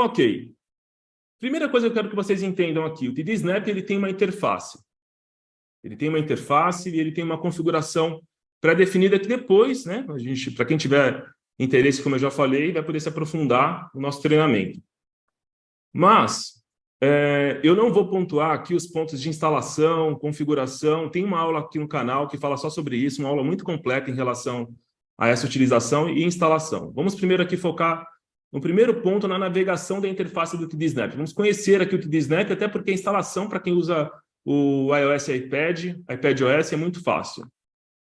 ok. Primeira coisa que eu quero que vocês entendam aqui, o TD Snap ele tem uma interface. Ele tem uma interface e ele tem uma configuração pré-definida que depois, né, para quem tiver interesse, como eu já falei, vai poder se aprofundar no nosso treinamento. Mas eu não vou pontuar aqui os pontos de instalação, configuração. Tem uma aula aqui no canal que fala só sobre isso, uma aula muito completa em relação a essa utilização e instalação. Vamos primeiro aqui focar no primeiro ponto, na navegação da interface do TD Snap. Vamos conhecer aqui o TD Snap, até porque a instalação, para quem usa o iOS e iPadOS, é muito fácil.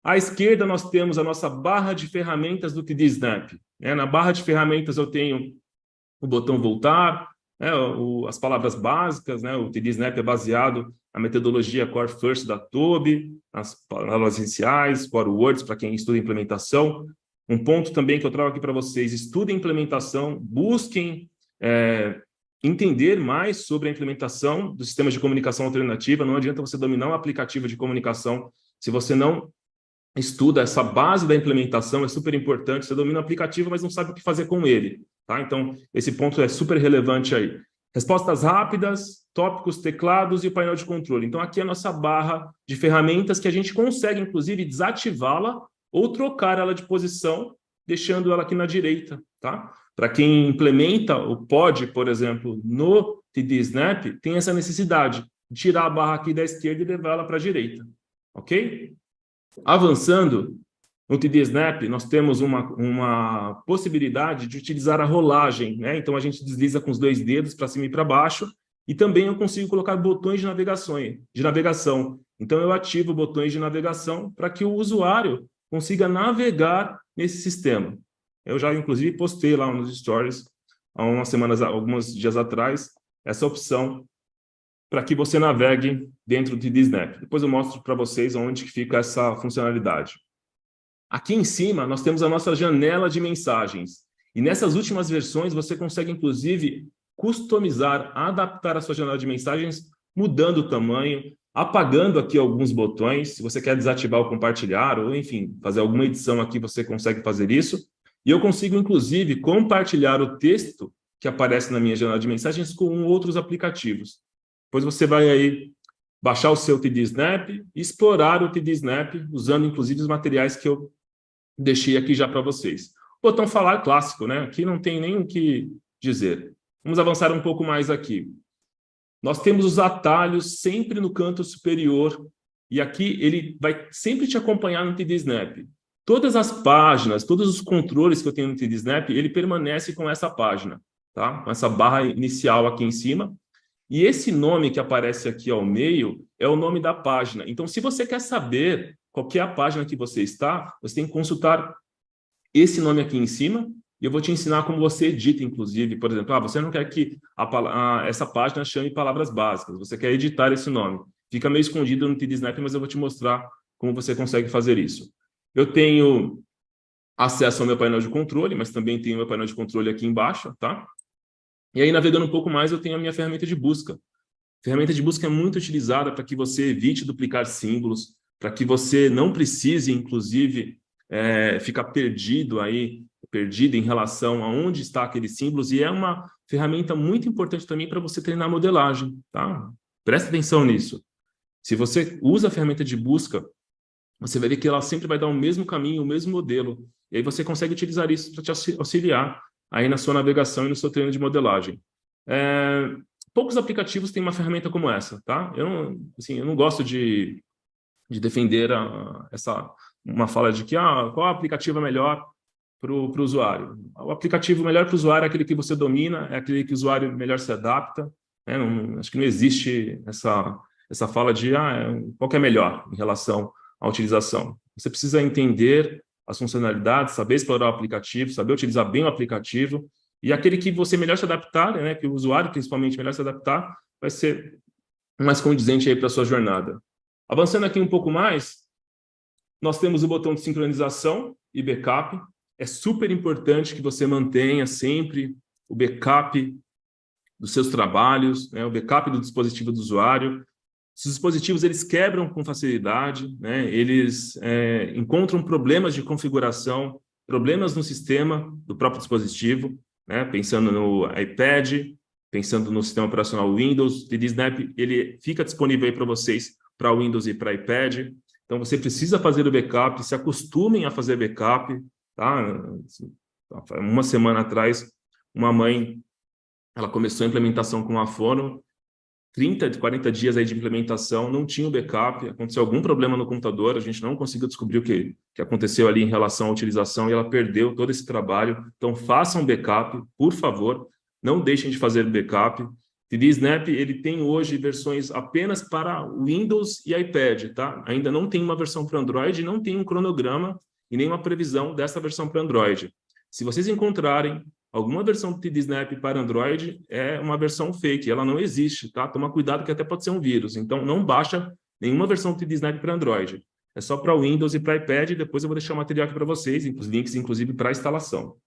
À esquerda, nós temos a nossa barra de ferramentas do TD Snap. Na barra de ferramentas, eu tenho o botão voltar, as palavras básicas, o TD Snap é baseado na metodologia Core First da Toby, as palavras iniciais, Core Words, para quem estuda implementação. Um ponto também que eu trago aqui para vocês, estudem implementação, busquem entender mais sobre a implementação dos sistemas de comunicação alternativa. Não adianta você dominar um aplicativo de comunicação se você não estuda essa base da implementação, é super importante. Você domina o aplicativo, mas não sabe o que fazer com ele. Tá? Então, esse ponto é super relevante aí. Respostas rápidas, tópicos, teclados e o painel de controle. Então, aqui é a nossa barra de ferramentas que a gente consegue, inclusive, desativá-la ou trocar ela de posição, deixando ela aqui na direita. Tá? Para quem implementa o pod, por exemplo, no TD Snap, tem essa necessidade de tirar a barra aqui da esquerda e levar ela para a direita. Ok? Avançando, no TD Snap, nós temos uma possibilidade de utilizar a rolagem. Então, a gente desliza com os dois dedos para cima e para baixo, e também eu consigo colocar botões de navegação. Então, eu ativo botões de navegação para que o usuário consiga navegar nesse sistema. Eu já, inclusive, postei lá nos stories, há alguns dias atrás, essa opção para que você navegue dentro do TD Snap. Depois eu mostro para vocês onde que fica essa funcionalidade. Aqui em cima, nós temos a nossa janela de mensagens. E nessas últimas versões, você consegue, inclusive, customizar, adaptar a sua janela de mensagens, mudando o tamanho, apagando aqui alguns botões. Se você quer desativar ou compartilhar, ou, enfim, fazer alguma edição aqui, você consegue fazer isso. E eu consigo, inclusive, compartilhar o texto que aparece na minha janela de mensagens com outros aplicativos. Depois você vai aí baixar o seu TD Snap e explorar o TD Snap, usando, inclusive, os materiais que eu deixei aqui já para vocês. O botão falar clássico, Aqui não tem nem o que dizer. Vamos avançar um pouco mais aqui. Nós temos os atalhos sempre no canto superior, e aqui ele vai sempre te acompanhar no TD Snap. Todas as páginas, todos os controles que eu tenho no TD Snap, ele permanece com essa página, tá? Com essa barra inicial aqui em cima. E esse nome que aparece aqui ao meio é o nome da página. Então, se você quer saber qual que é a página que você está, você tem que consultar esse nome aqui em cima, e eu vou te ensinar como você edita, inclusive. Por exemplo, você não quer que essa página chame palavras básicas, você quer editar esse nome. Fica meio escondido no TD Snap, mas eu vou te mostrar como você consegue fazer isso. Eu tenho acesso ao meu painel de controle, mas também tenho meu painel de controle aqui embaixo, tá? E aí, navegando um pouco mais, eu tenho a minha ferramenta de busca. A ferramenta de busca é muito utilizada para que você evite duplicar símbolos, para que você não precise, inclusive, ficar perdido em relação a onde está aqueles símbolos, e é uma ferramenta muito importante também para você treinar a modelagem, tá? Presta atenção nisso. Se você usa a ferramenta de busca, você vai ver que ela sempre vai dar o mesmo caminho, o mesmo modelo, e aí você consegue utilizar isso para te auxiliar aí na sua navegação e no seu treino de modelagem. Poucos aplicativos têm uma ferramenta como essa, tá? Eu não gosto de defender uma fala de que qual aplicativo é melhor para o usuário. O aplicativo melhor para o usuário é aquele que você domina, é aquele que o usuário melhor se adapta. Acho que não existe essa fala de qual que é melhor em relação à utilização. Você precisa entender as funcionalidades, saber explorar o aplicativo, saber utilizar bem o aplicativo, e aquele que você melhor se adaptar, que o usuário principalmente melhor se adaptar, vai ser mais condizente aí para a sua jornada. Avançando aqui um pouco mais, nós temos o botão de sincronização e backup. É super importante que você mantenha sempre o backup dos seus trabalhos, o backup do dispositivo do usuário. Os dispositivos eles quebram com facilidade, eles encontram problemas de configuração, problemas no sistema do próprio dispositivo. né? Pensando no iPad, pensando no sistema operacional Windows, o TD-Snap ele fica disponível aí para vocês, para Windows e para iPad. Então, você precisa fazer o backup, se acostumem a fazer backup, tá? Uma semana atrás, uma mãe, ela começou a implementação com a Fono, 30, 40 dias aí de implementação, não tinha o backup, aconteceu algum problema no computador, a gente não conseguiu descobrir o que aconteceu ali em relação à utilização e ela perdeu todo esse trabalho. Então, façam backup, por favor, não deixem de fazer backup. O TD-Snap, ele tem hoje versões apenas para Windows e iPad, tá? Ainda não tem uma versão para Android, não tem um cronograma e nem uma previsão dessa versão para Android. Se vocês encontrarem alguma versão do TD-Snap para Android, é uma versão fake, ela não existe, tá? Toma cuidado que até pode ser um vírus. Então, não baixa nenhuma versão do TD-Snap para Android. É só para Windows e para iPad, e depois eu vou deixar o material aqui para vocês, os links, inclusive, para instalação.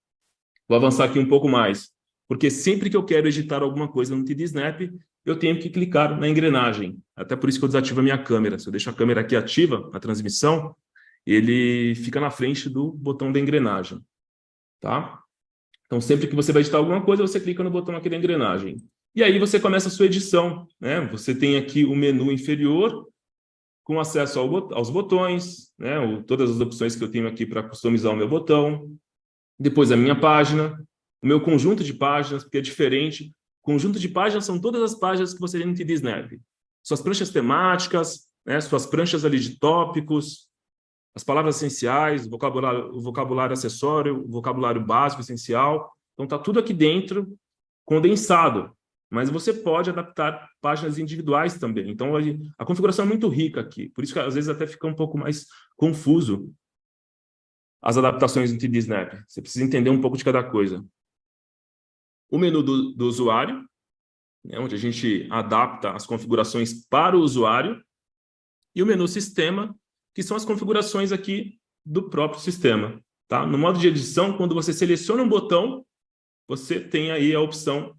Vou avançar aqui um pouco mais, porque sempre que eu quero editar alguma coisa no TD-Snap, eu tenho que clicar na engrenagem. Até por isso que eu desativo a minha câmera. Se eu deixo a câmera aqui ativa, a transmissão, ele fica na frente do botão da engrenagem, tá? Então, sempre que você vai editar alguma coisa, você clica no botão aqui da engrenagem. E aí você começa a sua edição, né? Você tem aqui o menu inferior, com acesso aos botões, né? Todas as opções que eu tenho aqui para customizar o meu botão. Depois a minha página, o meu conjunto de páginas, porque é diferente. Conjunto de páginas são todas as páginas que você tem no TD-Snap. Suas pranchas temáticas, né? Suas pranchas ali de tópicos, as palavras essenciais, o vocabulário acessório, o vocabulário básico, essencial. Então, está tudo aqui dentro, condensado. Mas você pode adaptar páginas individuais também. Então, a configuração é muito rica aqui. Por isso que, às vezes, até fica um pouco mais confuso as adaptações do TD-Snap. Você precisa entender um pouco de cada coisa. O menu do usuário, né, onde a gente adapta as configurações para o usuário. E o menu sistema, que são as configurações aqui do próprio sistema. Tá? No modo de edição, quando você seleciona um botão, você tem aí a opção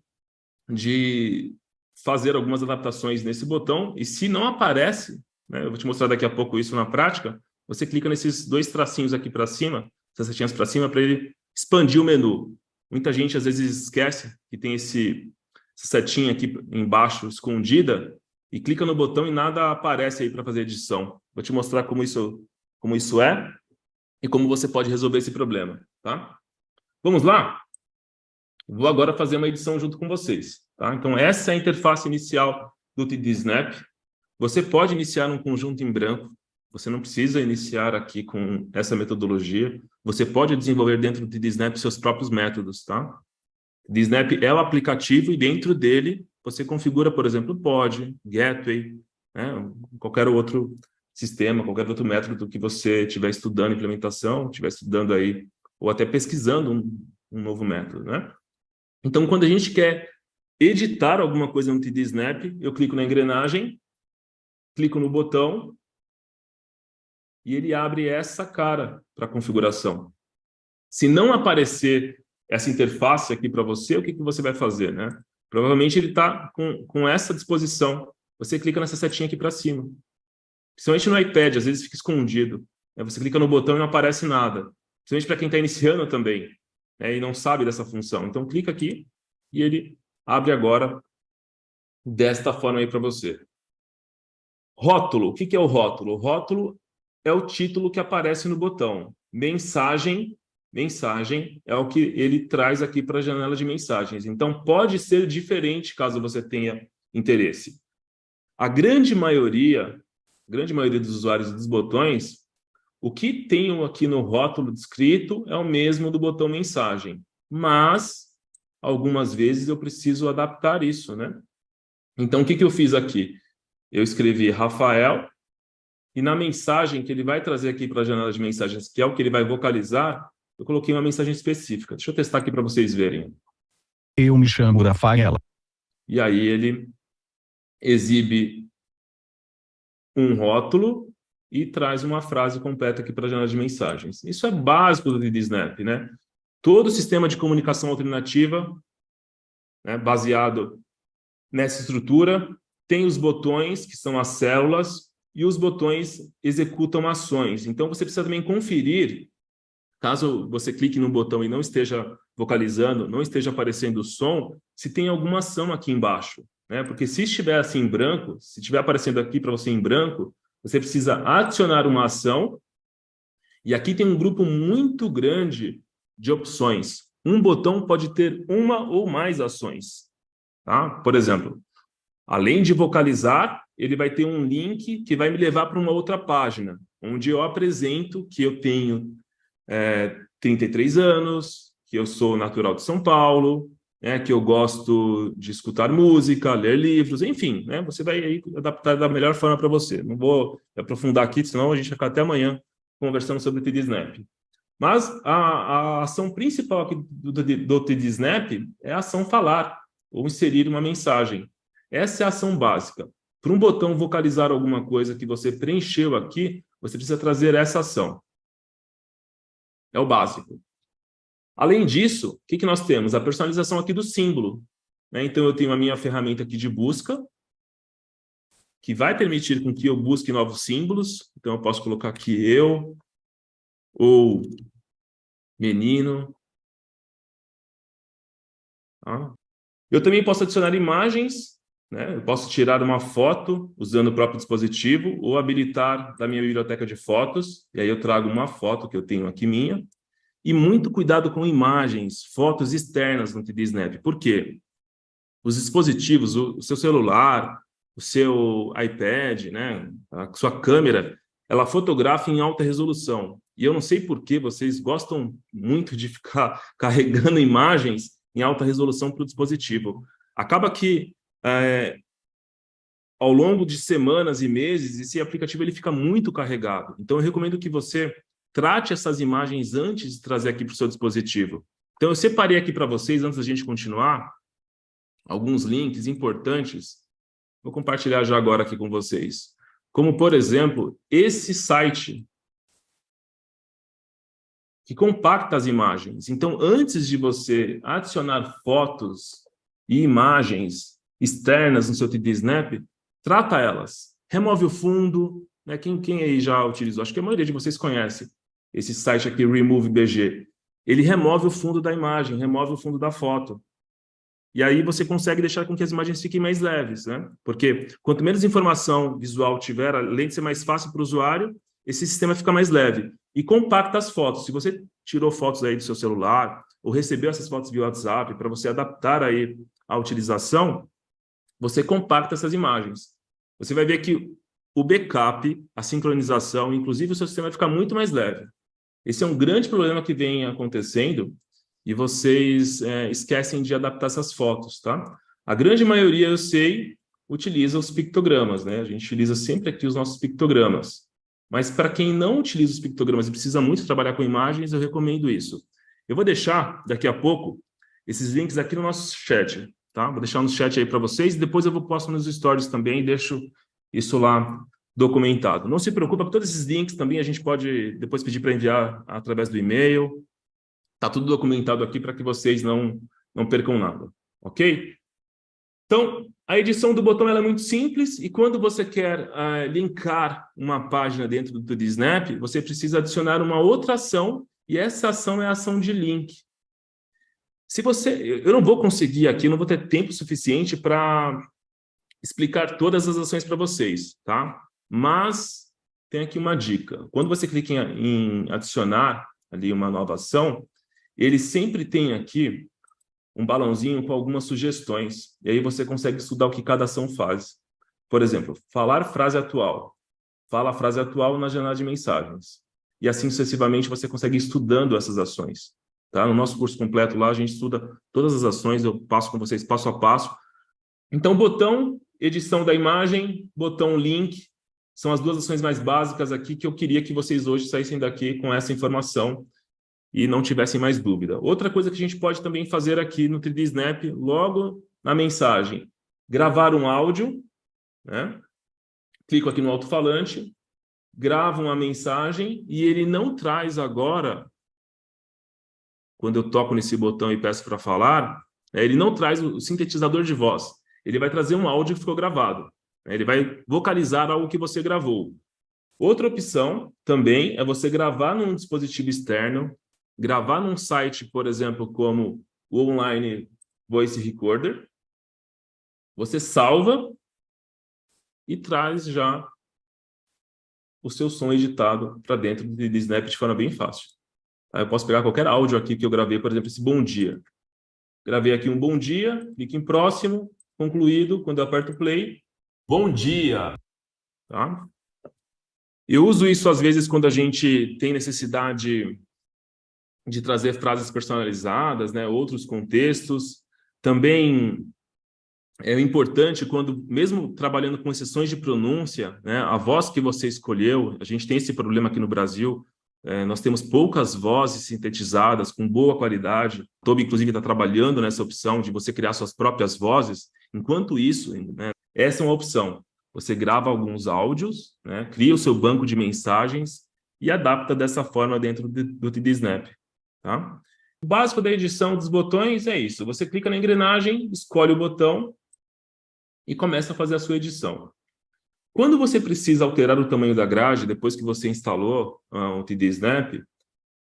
de fazer algumas adaptações nesse botão, e se não aparece, né, eu vou te mostrar daqui a pouco isso na prática, você clica nesses dois tracinhos aqui para cima, essas setinhas para cima, para ele expandir o menu. Muita gente às vezes esquece que tem essa setinha aqui embaixo escondida, e clica no botão e nada aparece aí para fazer edição. Vou te mostrar como isso é e como você pode resolver esse problema, tá? Vamos lá? Vou agora fazer uma edição junto com vocês, tá? Então, essa é a interface inicial do TD-Snap. Você pode iniciar um conjunto em branco, você não precisa iniciar aqui com essa metodologia. Você pode desenvolver dentro do TD-Snap seus próprios métodos, tá? O TD-Snap é o aplicativo e dentro dele você configura, por exemplo, pod, gateway, né? Qualquer outro sistema, qualquer outro método que você estiver estudando implementação, estiver estudando aí, ou até pesquisando um novo método, né? Então, quando a gente quer editar alguma coisa no TD-Snap, eu clico na engrenagem, clico no botão e ele abre essa cara para configuração. Se não aparecer essa interface aqui para você, o que você vai fazer, né? Provavelmente ele está com essa disposição. Você clica nessa setinha aqui para cima. Principalmente no iPad, às vezes fica escondido. Né? Você clica no botão e não aparece nada. Principalmente para quem está iniciando também, né? E não sabe dessa função. Então, clica aqui e ele abre agora desta forma aí para você. Rótulo. O que é o rótulo? O rótulo é o título que aparece no botão. Mensagem é o que ele traz aqui para a janela de mensagens. Então, pode ser diferente caso você tenha interesse. A grande maioria dos usuários dos botões, o que tem aqui no rótulo descrito é o mesmo do botão mensagem. Mas, algumas vezes, eu preciso adaptar isso, né? Então, o que eu fiz aqui? Eu escrevi Rafael, e na mensagem que ele vai trazer aqui para a janela de mensagens, que é o que ele vai vocalizar, eu coloquei uma mensagem específica. Deixa eu testar aqui para vocês verem. Eu me chamo Rafaela. E aí ele exibe um rótulo e traz uma frase completa aqui para a janela de mensagens. Isso é básico do TD-Snap, né? Todo sistema de comunicação alternativa, né, baseado nessa estrutura, tem os botões, que são as células, e os botões executam ações. Então, você precisa também conferir, caso você clique no botão e não esteja vocalizando, não esteja aparecendo o som, se tem alguma ação aqui embaixo, né? Porque se estiver assim em branco, se estiver aparecendo aqui para você em branco, você precisa adicionar uma ação, e aqui tem um grupo muito grande de opções. Um botão pode ter uma ou mais ações, tá? Por exemplo, além de vocalizar, ele vai ter um link que vai me levar para uma outra página, onde eu apresento que eu tenho 33 anos, que eu sou natural de São Paulo, né, que eu gosto de escutar música, ler livros, enfim, né, você vai aí adaptar da melhor forma para você. Não vou aprofundar aqui, senão a gente vai ficar até amanhã conversando sobre o TD Snap. Mas a ação principal aqui do TD Snap é a ação falar, ou inserir uma mensagem. Essa é a ação básica. Para um botão vocalizar alguma coisa que você preencheu aqui, você precisa trazer essa ação. É o básico. Além disso, o que nós temos? A personalização aqui do símbolo, né? Então, eu tenho a minha ferramenta aqui de busca, que vai permitir com que eu busque novos símbolos. Então, eu posso colocar aqui eu, ou menino. Tá? Eu também posso adicionar imagens, né? Eu posso tirar uma foto usando o próprio dispositivo, ou habilitar da minha biblioteca de fotos, e aí eu trago uma foto que eu tenho aqui minha. E muito cuidado com imagens, fotos externas no TD Snap. Por quê? Os dispositivos, o seu celular, o seu iPad, né, a sua câmera, ela fotografa em alta resolução. E eu não sei por que vocês gostam muito de ficar carregando imagens em alta resolução para o dispositivo. Acaba que, ao longo de semanas e meses, esse aplicativo ele fica muito carregado. Então, eu recomendo que você trate essas imagens antes de trazer aqui para o seu dispositivo. Então, eu separei aqui para vocês, antes da gente continuar, alguns links importantes. Vou compartilhar já agora aqui com vocês. Como, por exemplo, esse site, que compacta as imagens. Então, antes de você adicionar fotos e imagens externas no seu TD Snap, trata elas. Remove o fundo, né? Quem aí já utilizou? Acho que a maioria de vocês conhece esse site aqui, Remove BG. Ele remove o fundo da imagem, remove o fundo da foto. E aí você consegue deixar com que as imagens fiquem mais leves, né? Porque quanto menos informação visual tiver, além de ser mais fácil para o usuário, esse sistema fica mais leve. E compacta as fotos. Se você tirou fotos aí do seu celular, ou recebeu essas fotos via WhatsApp, para você adaptar aí a utilização, você compacta essas imagens. Você vai ver que o backup, a sincronização, inclusive o seu sistema vai ficar muito mais leve. Esse é um grande problema que vem acontecendo, e vocês esquecem de adaptar essas fotos, tá? A grande maioria, eu sei, utiliza os pictogramas, né? A gente utiliza sempre aqui os nossos pictogramas. Mas para quem não utiliza os pictogramas e precisa muito trabalhar com imagens, eu recomendo isso. Eu vou deixar, daqui a pouco, esses links aqui no nosso chat, tá? Vou deixar no chat aí para vocês, e depois eu posto nos stories também e deixo isso lá documentado. Não se preocupa, com todos esses links também a gente pode depois pedir para enviar através do e-mail. Está tudo documentado aqui para que vocês não percam nada, ok? Então, a edição do botão ela é muito simples, e quando você quer linkar uma página dentro do TD Snap, você precisa adicionar uma outra ação, e essa ação é a ação de link. Eu não vou conseguir aqui, não vou ter tempo suficiente para explicar todas as ações para vocês, tá? Mas tem aqui uma dica. Quando você clica em adicionar ali uma nova ação, ele sempre tem aqui um balãozinho com algumas sugestões. E aí você consegue estudar o que cada ação faz. Por exemplo, falar frase atual. Fala a frase atual na janela de mensagens. E assim sucessivamente você consegue ir estudando essas ações. Tá? No nosso curso completo lá, a gente estuda todas as ações, eu passo com vocês passo a passo. Então, botão edição da imagem, botão link, são as duas ações mais básicas aqui que eu queria que vocês hoje saíssem daqui com essa informação e não tivessem mais dúvida. Outra coisa que a gente pode também fazer aqui no TD Snap, logo na mensagem, gravar um áudio, né? Clico aqui no alto-falante, gravo uma mensagem e ele não traz agora, quando eu toco nesse botão e peço para falar, ele não traz o sintetizador de voz. Ele vai trazer um áudio que ficou gravado. Ele vai vocalizar algo que você gravou. Outra opção também é você gravar num dispositivo externo, gravar num site, por exemplo, como o Online Voice Recorder, você salva e traz já o seu som editado para dentro do Snap de forma bem fácil. Aí eu posso pegar qualquer áudio aqui que eu gravei, por exemplo, esse bom dia. Gravei aqui um bom dia, clique em próximo, concluído, quando eu aperto play, bom dia! Tá? Eu uso isso às vezes quando a gente tem necessidade de trazer frases personalizadas, né, outros contextos. Também é importante quando, mesmo trabalhando com exceções de pronúncia, né, a voz que você escolheu, a gente tem esse problema aqui no Brasil, nós temos poucas vozes sintetizadas com boa qualidade. O Toby, inclusive, está trabalhando nessa opção de você criar suas próprias vozes. Enquanto isso, né, essa é uma opção. Você grava alguns áudios, né, cria o seu banco de mensagens e adapta dessa forma dentro do TD Snap. Tá? O básico da edição dos botões é isso. Você clica na engrenagem, escolhe o botão e começa a fazer a sua edição. Quando você precisa alterar o tamanho da grade, depois que você instalou o TD Snap,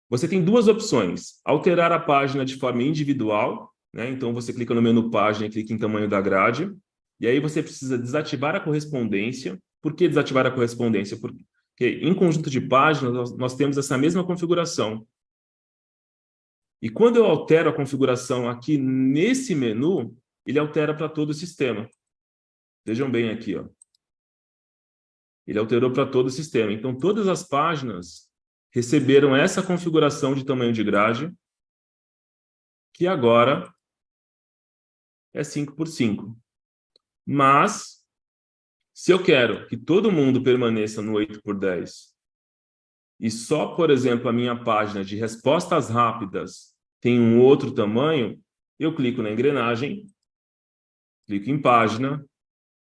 você tem duas opções. Alterar a página de forma individual, né? Então você clica no menu página e clica em tamanho da grade, e aí você precisa desativar a correspondência. Por que desativar a correspondência? Porque em conjunto de páginas nós temos essa mesma configuração. E quando eu altero a configuração aqui nesse menu, ele altera para todo o sistema. Vejam bem aqui, ó. Ele alterou para todo o sistema. Então, todas as páginas receberam essa configuração de tamanho de grade, que agora é 5 por 5. Mas, se eu quero que todo mundo permaneça no 8 por 10, e só, por exemplo, a minha página de respostas rápidas tem um outro tamanho, eu clico na engrenagem, clico em página,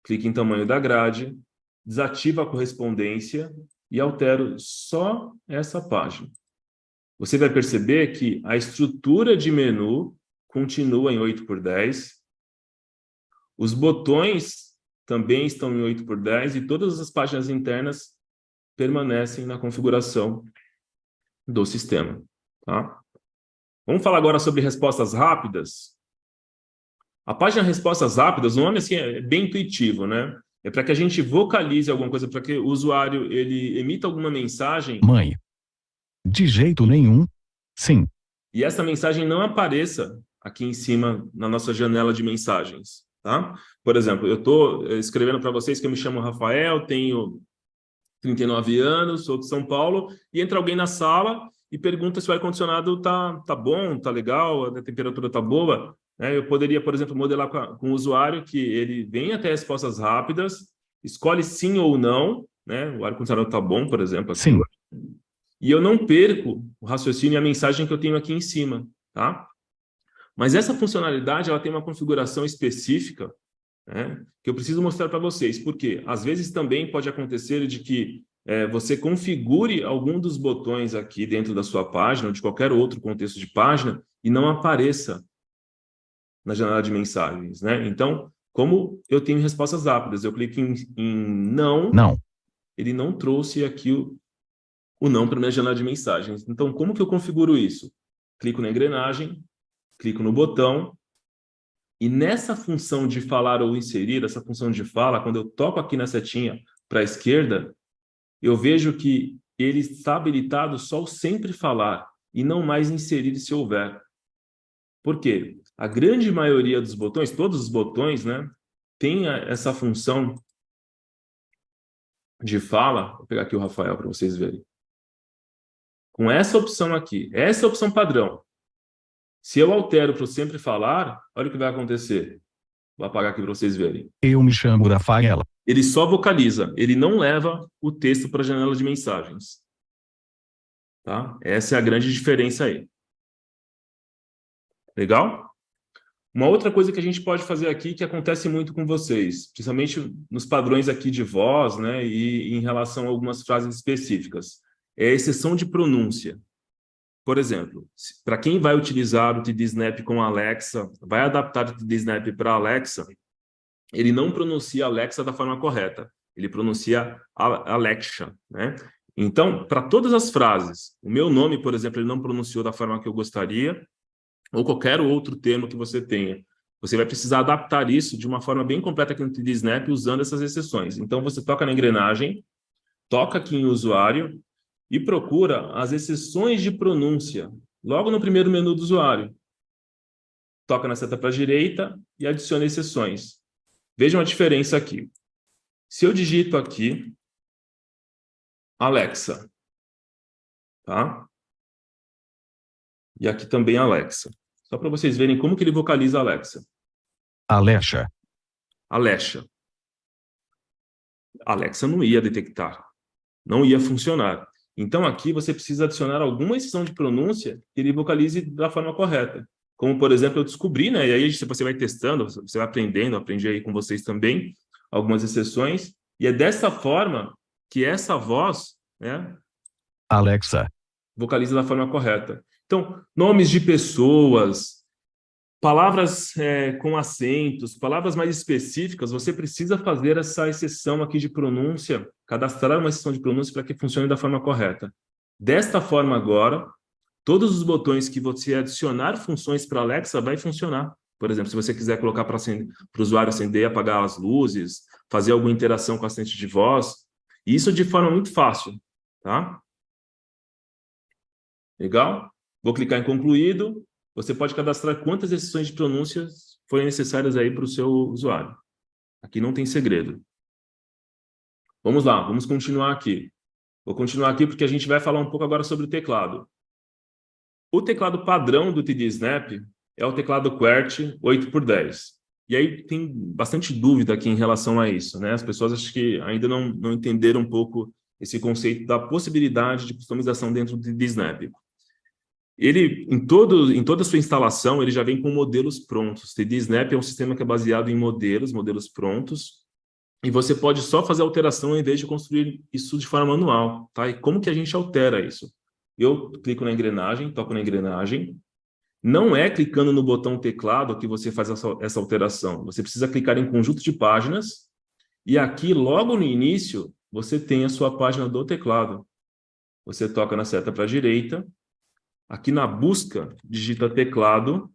clico em tamanho da grade, desativo a correspondência e altero só essa página. Você vai perceber que a estrutura de menu continua em 8 por 10, os botões também estão em 8 por 10 e todas as páginas internas permanecem na configuração do sistema. Tá? Vamos falar agora sobre respostas rápidas. A página Respostas Rápidas, o nome assim, é bem intuitivo, né? É para que a gente vocalize alguma coisa, para que o usuário ele emita alguma mensagem. Mãe. De jeito nenhum. Sim. E essa mensagem não apareça aqui em cima na nossa janela de mensagens, tá? Por exemplo, eu estou escrevendo para vocês que eu me chamo Rafael, tenho 39 anos, sou de São Paulo, e entra alguém na sala e pergunta se o ar-condicionado tá bom, tá legal, a temperatura tá boa. Eu poderia, por exemplo, modelar com o usuário que ele vem até respostas rápidas, escolhe sim ou não, né? O ar-condicionado está bom, por exemplo. Aqui, sim. E eu não perco o raciocínio e a mensagem que eu tenho aqui em cima, tá? Mas essa funcionalidade ela tem uma configuração específica, né, que eu preciso mostrar para vocês. Porque às vezes também pode acontecer de que você configure algum dos botões aqui dentro da sua página ou de qualquer outro contexto de página e não apareça na janela de mensagens, né? Então, como eu tenho respostas rápidas, eu clico em não, ele não trouxe aqui o não para minha janela de mensagens. Então, como que eu configuro isso? Clico na engrenagem, clico no botão, e nessa função de falar ou inserir, essa função de fala, quando eu toco aqui na setinha para a esquerda, eu vejo que ele está habilitado só o sempre falar e não mais inserir se houver. Por quê? A grande maioria dos botões, todos os botões, né, tem essa função de fala. Vou pegar aqui o Rafael para vocês verem. Com essa opção aqui, essa é a opção padrão. Se eu altero para o sempre falar, olha o que vai acontecer. Vou apagar aqui para vocês verem. Eu me chamo Rafaela. Ele só vocaliza, ele não leva o texto para a janela de mensagens. Tá? Essa é a grande diferença aí. Legal? Uma outra coisa que a gente pode fazer aqui, que acontece muito com vocês, principalmente nos padrões aqui de voz, né, e em relação a algumas frases específicas, é a exceção de pronúncia. Por exemplo, para quem vai utilizar o TD Snap com a Alexa, vai adaptar o TD Snap para a Alexa, ele não pronuncia Alexa da forma correta, ele pronuncia Alexa, né? Então, para todas as frases, o meu nome, por exemplo, ele não pronunciou da forma que eu gostaria, ou qualquer outro termo que você tenha, você vai precisar adaptar isso de uma forma bem completa aqui no 3D Snap usando essas exceções. Então, você toca na engrenagem, toca aqui em usuário e procura as exceções de pronúncia, logo no primeiro menu do usuário. Toca na seta para a direita e adiciona exceções. Vejam a diferença aqui. Se eu digito aqui, Alexa, tá? E aqui também Alexa. Só para vocês verem como que ele vocaliza Alexa. Alexa, Alexa. Alexa não ia detectar, não ia funcionar. Então aqui você precisa adicionar alguma exceção de pronúncia que ele vocalize da forma correta. Como, por exemplo, eu descobri, né? E aí você vai testando, você vai aprendendo, aprendi aí com vocês também, algumas exceções. E é dessa forma que essa voz, né, Alexa, vocaliza da forma correta. Então, nomes de pessoas, palavras com acentos, palavras mais específicas, você precisa fazer essa exceção aqui de pronúncia, cadastrar uma exceção de pronúncia para que funcione da forma correta. Desta forma agora, todos os botões que você adicionar funções para Alexa vai funcionar. Por exemplo, se você quiser colocar para o usuário acender e apagar as luzes, fazer alguma interação com a assistente de voz, isso de forma muito fácil, tá? Legal? Vou clicar em concluído. Você pode cadastrar quantas exceções de pronúncias forem necessárias aí para o seu usuário. Aqui não tem segredo. Vamos lá, vamos continuar aqui. Vou continuar aqui porque a gente vai falar um pouco agora sobre o teclado. O teclado padrão do 3D Snap é o teclado QWERTY 8x10. E aí tem bastante dúvida aqui em relação a isso, né? As pessoas acho que ainda não entenderam um pouco esse conceito da possibilidade de customização dentro do 3D Snap. Ele, em toda a sua instalação, ele já vem com modelos prontos. 3D Snap é um sistema que é baseado em modelos prontos, e você pode só fazer alteração ao invés de construir isso de forma manual, tá? E como que a gente altera isso? Eu clico na engrenagem, toco na engrenagem. Não é clicando no botão teclado que você faz essa alteração. Você precisa clicar em conjunto de páginas, e aqui, logo no início, você tem a sua página do teclado. Você toca na seta para a direita. Aqui na busca, digita teclado,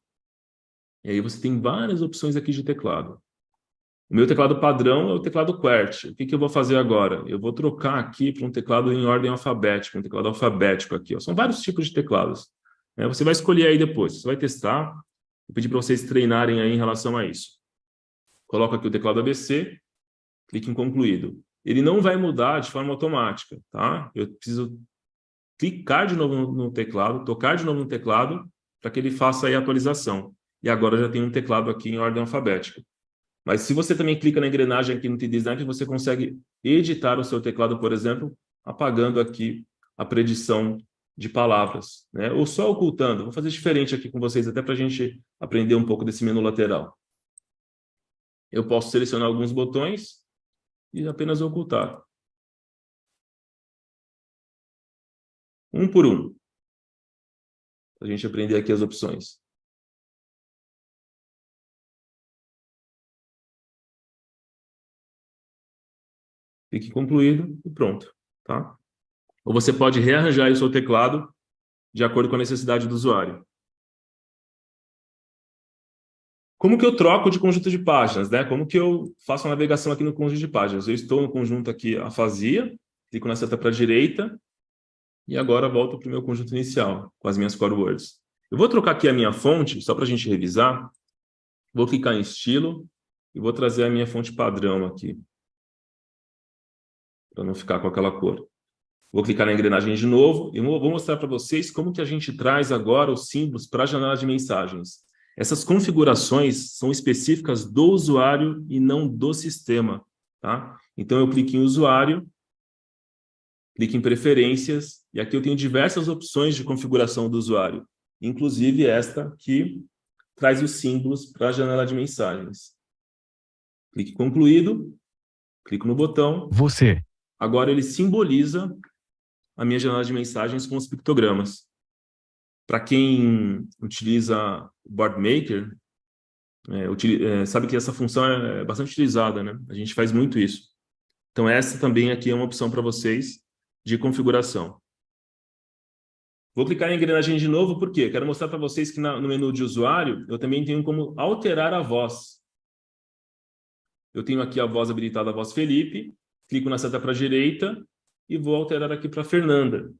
e aí você tem várias opções aqui de teclado. O meu teclado padrão é o teclado QWERTY. O que eu vou fazer agora? Eu vou trocar aqui para um teclado em ordem alfabética, um teclado alfabético aqui. Ó. São vários tipos de teclados. Você vai escolher aí depois, você vai testar. Vou pedir para vocês treinarem aí em relação a isso. Coloco aqui o teclado ABC, clique em concluído. Ele não vai mudar de forma automática, tá? Eu preciso clicar de novo no teclado, tocar de novo no teclado, para que ele faça aí a atualização. E agora já tem um teclado aqui em ordem alfabética. Mas se você também clica na engrenagem aqui no 3D Snap, você consegue editar o seu teclado, por exemplo, apagando aqui a predição de palavras, né? Ou só ocultando. Vou fazer diferente aqui com vocês, até para a gente aprender um pouco desse menu lateral. Eu posso selecionar alguns botões e apenas ocultar. Um por um. Para a gente aprender aqui as opções. Clique em concluído e pronto, tá? Ou você pode rearranjar o seu teclado de acordo com a necessidade do usuário. Como que eu troco de conjunto de páginas, né? Como que eu faço a navegação aqui no conjunto de páginas? Eu estou no conjunto aqui afasia, clico na seta para a direita e agora volto para o meu conjunto inicial, com as minhas core words. Eu vou trocar aqui a minha fonte, só para a gente revisar. Vou clicar em estilo e vou trazer a minha fonte padrão aqui, para não ficar com aquela cor. Vou clicar na engrenagem de novo e vou mostrar para vocês como que a gente traz agora os símbolos para a janela de mensagens. Essas configurações são específicas do usuário e não do sistema, tá? Então, eu clico em usuário, clico em preferências, e aqui eu tenho diversas opções de configuração do usuário, inclusive esta que traz os símbolos para a janela de mensagens. Clique em concluído, clico no botão. você, Agora ele simboliza a minha janela de mensagens com os pictogramas. Para quem utiliza o BoardMaker, sabe que essa função é bastante utilizada, né? A gente faz muito isso. Então, essa também aqui é uma opção para vocês. de configuração. Vou clicar em engrenagem de novo, porque quero mostrar para vocês que no menu de usuário, eu também tenho como alterar a voz. Eu tenho aqui a voz habilitada, a voz Felipe, clico na seta para a direita e vou alterar aqui para Fernanda.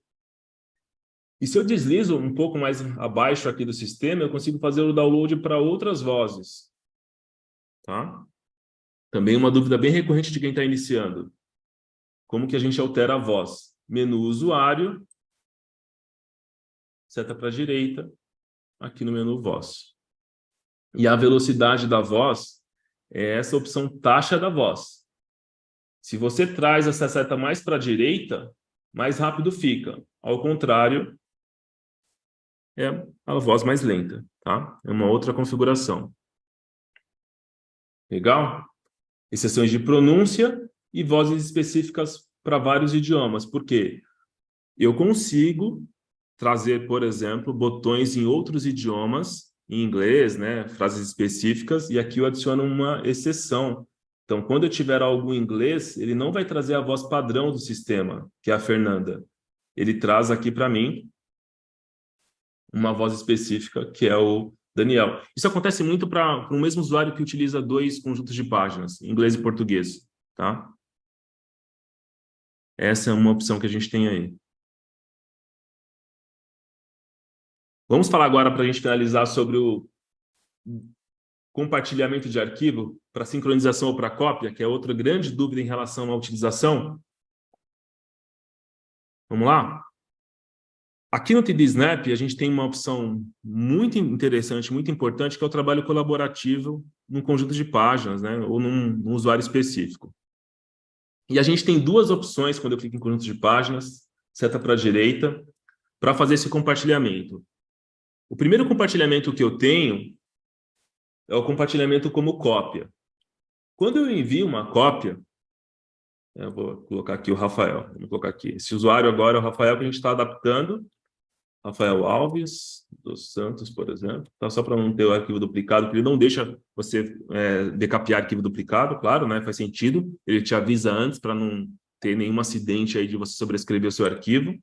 E se eu deslizo um pouco mais abaixo aqui do sistema, eu consigo fazer o download para outras vozes. Tá? Também uma dúvida bem recorrente de quem está iniciando. Como que a gente altera a voz? Menu usuário, seta para a direita, aqui no menu voz. E a velocidade da voz é essa opção taxa da voz. Se você traz essa seta mais para a direita, mais rápido fica. Ao contrário, é a voz mais lenta, tá? É uma outra configuração. Legal? Exceções de pronúncia e vozes específicas para vários idiomas. Por quê? Eu consigo trazer, por exemplo, botões em outros idiomas, em inglês, né, frases específicas, e aqui eu adiciono uma exceção. Então, quando eu tiver algo em inglês, ele não vai trazer a voz padrão do sistema, que é a Fernanda. Ele traz aqui para mim uma voz específica, que é o Daniel. Isso acontece muito para o mesmo usuário que utiliza dois conjuntos de páginas, inglês e português, tá? Essa é uma opção que a gente tem aí. Vamos falar agora, para a gente finalizar, sobre o compartilhamento de arquivo para sincronização ou para cópia, que é outra grande dúvida em relação à utilização. Vamos lá? Aqui no TD Snap, a gente tem uma opção muito interessante, muito importante, que é o trabalho colaborativo num conjunto de páginas, né, ou num usuário específico. E a gente tem duas opções quando eu clico em conjunto de páginas, seta para a direita, para fazer esse compartilhamento. O primeiro compartilhamento que eu tenho é o compartilhamento como cópia. Quando eu envio uma cópia, eu vou colocar aqui o Rafael, vou colocar aqui. Esse usuário agora é o Rafael, que a gente está adaptando. Rafael Alves dos Santos, por exemplo. Tá? Só para não ter o arquivo duplicado, porque ele não deixa você decapiar arquivo duplicado, claro, né? Faz sentido. Ele te avisa antes para não ter nenhum acidente aí de você sobrescrever o seu arquivo.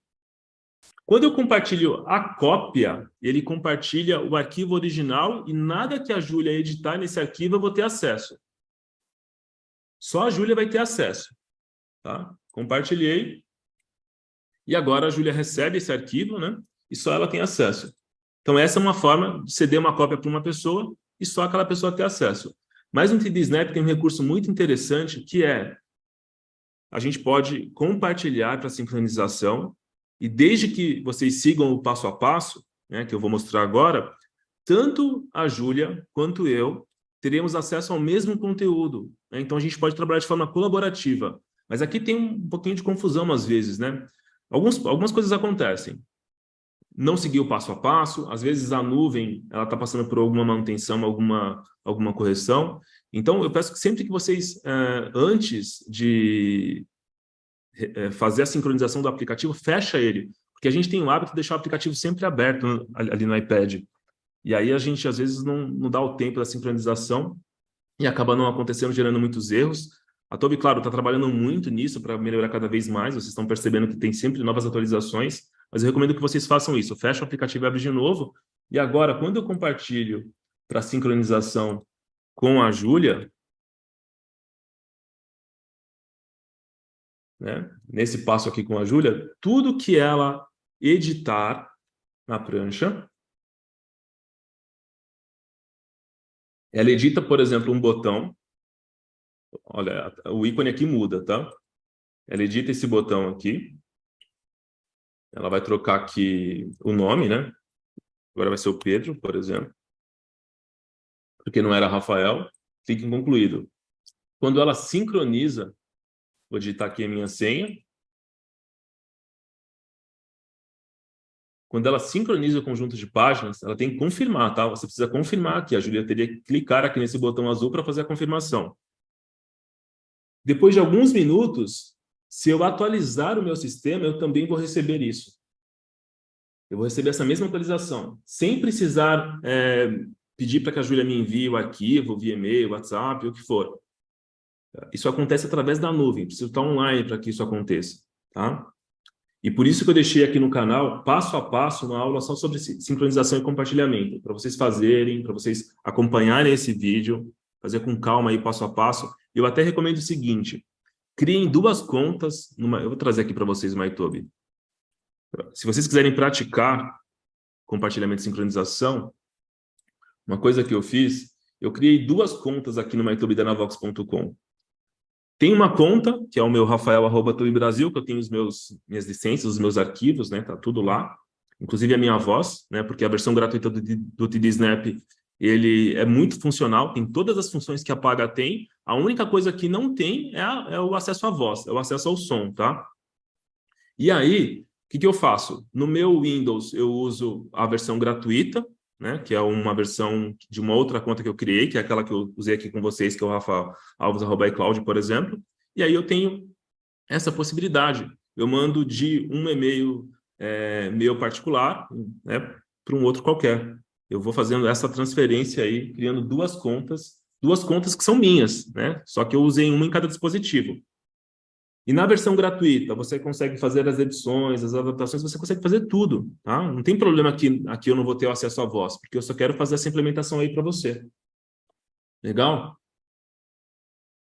Quando eu compartilho a cópia, ele compartilha o arquivo original e nada que a Júlia editar nesse arquivo eu vou ter acesso. Só a Júlia vai ter acesso. Tá? Compartilhei. E agora a Júlia recebe esse arquivo, né? E só ela tem acesso. Então, essa é uma forma de ceder uma cópia para uma pessoa e só aquela pessoa ter acesso. Mas no TD Snap tem um recurso muito interessante, que é a gente pode compartilhar para sincronização, e desde que vocês sigam o passo a passo, né, que eu vou mostrar agora, tanto a Júlia quanto eu teremos acesso ao mesmo conteúdo. Né? Então, a gente pode trabalhar de forma colaborativa. Mas aqui tem um pouquinho de confusão às vezes, né? Algumas coisas acontecem. Não seguir o passo a passo, às vezes a nuvem ela está passando por alguma manutenção, alguma correção. Então, eu peço que sempre que vocês, antes de fazer a sincronização do aplicativo, fecha ele, porque a gente tem o hábito de deixar o aplicativo sempre aberto ali no iPad. E aí a gente, às vezes, não dá o tempo da sincronização e acaba não acontecendo, gerando muitos erros. A Toby, claro, está trabalhando muito nisso para melhorar cada vez mais. Vocês estão percebendo que tem sempre novas atualizações, mas eu recomendo que vocês façam isso. Fecha o aplicativo e abre de novo. E agora, quando eu compartilho para sincronização com a Júlia, né, nesse passo aqui com a Júlia, tudo que ela editar na prancha, ela edita, por exemplo, um botão. Olha, o ícone aqui muda, tá? Ela edita esse botão aqui. Ela vai trocar aqui o nome, né? Agora vai ser o Pedro, por exemplo. Porque não era Rafael. Clique em concluído. Quando ela sincroniza, vou digitar aqui a minha senha. Quando ela sincroniza o conjunto de páginas, ela tem que confirmar, tá? Você precisa confirmar aqui. A Júlia teria que clicar aqui nesse botão azul para fazer a confirmação. Depois de alguns minutos, se eu atualizar o meu sistema, eu também vou receber isso. Eu vou receber essa mesma atualização, sem precisar pedir para que a Júlia me envie o arquivo via e-mail, WhatsApp, o que for. Isso acontece através da nuvem, preciso estar online para que isso aconteça. Tá? E por isso que eu deixei aqui no canal, passo a passo, uma aula só sobre sincronização e compartilhamento, para vocês fazerem, para vocês acompanharem esse vídeo, fazer com calma aí, passo a passo. Eu até recomendo o seguinte, criem 2 contas, eu vou trazer aqui para vocês o MyTube. Se vocês quiserem praticar compartilhamento e sincronização, uma coisa que eu fiz, eu criei 2 contas aqui no MyTube da Navox.com. Tem uma conta, que é o meu Rafael@tubebrasil, que eu tenho minhas licenças, os meus arquivos, né? Tá tudo lá. Inclusive a minha voz, né? Porque a versão gratuita do TD Snap, ele é muito funcional, tem todas as funções que a paga tem. A única coisa que não tem é o acesso à voz, é o acesso ao som, tá? E aí, o que eu faço? No meu Windows, eu uso a versão gratuita, né? Que é uma versão de uma outra conta que eu criei, que é aquela que eu usei aqui com vocês, que é o rafael.alves@icloud, por exemplo. E aí eu tenho essa possibilidade. Eu mando de um e-mail meu particular, né, para um outro qualquer. Eu vou fazendo essa transferência aí, criando 2 contas que são minhas, né? Só que eu usei uma em cada dispositivo. E na versão gratuita, você consegue fazer as edições, as adaptações, você consegue fazer tudo, tá? Não tem problema que aqui eu não vou ter acesso à voz, porque eu só quero fazer essa implementação aí para você. Legal?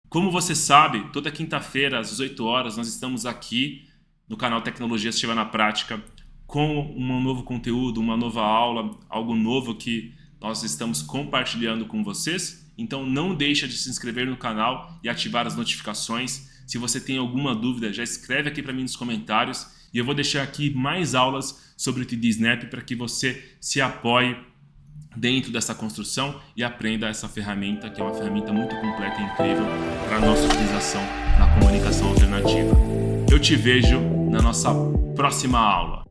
Como você sabe, toda quinta-feira, às 18 horas, nós estamos aqui no canal Tecnologia Ativa na Prática com um novo conteúdo, uma nova aula, algo novo que nós estamos compartilhando com vocês. Então não deixa de se inscrever no canal e ativar as notificações. Se você tem alguma dúvida, já escreve aqui para mim nos comentários e eu vou deixar aqui mais aulas sobre o TD Snap para que você se apoie dentro dessa construção e aprenda essa ferramenta, que é uma ferramenta muito completa e incrível para a nossa utilização na comunicação alternativa. Eu te vejo na nossa próxima aula.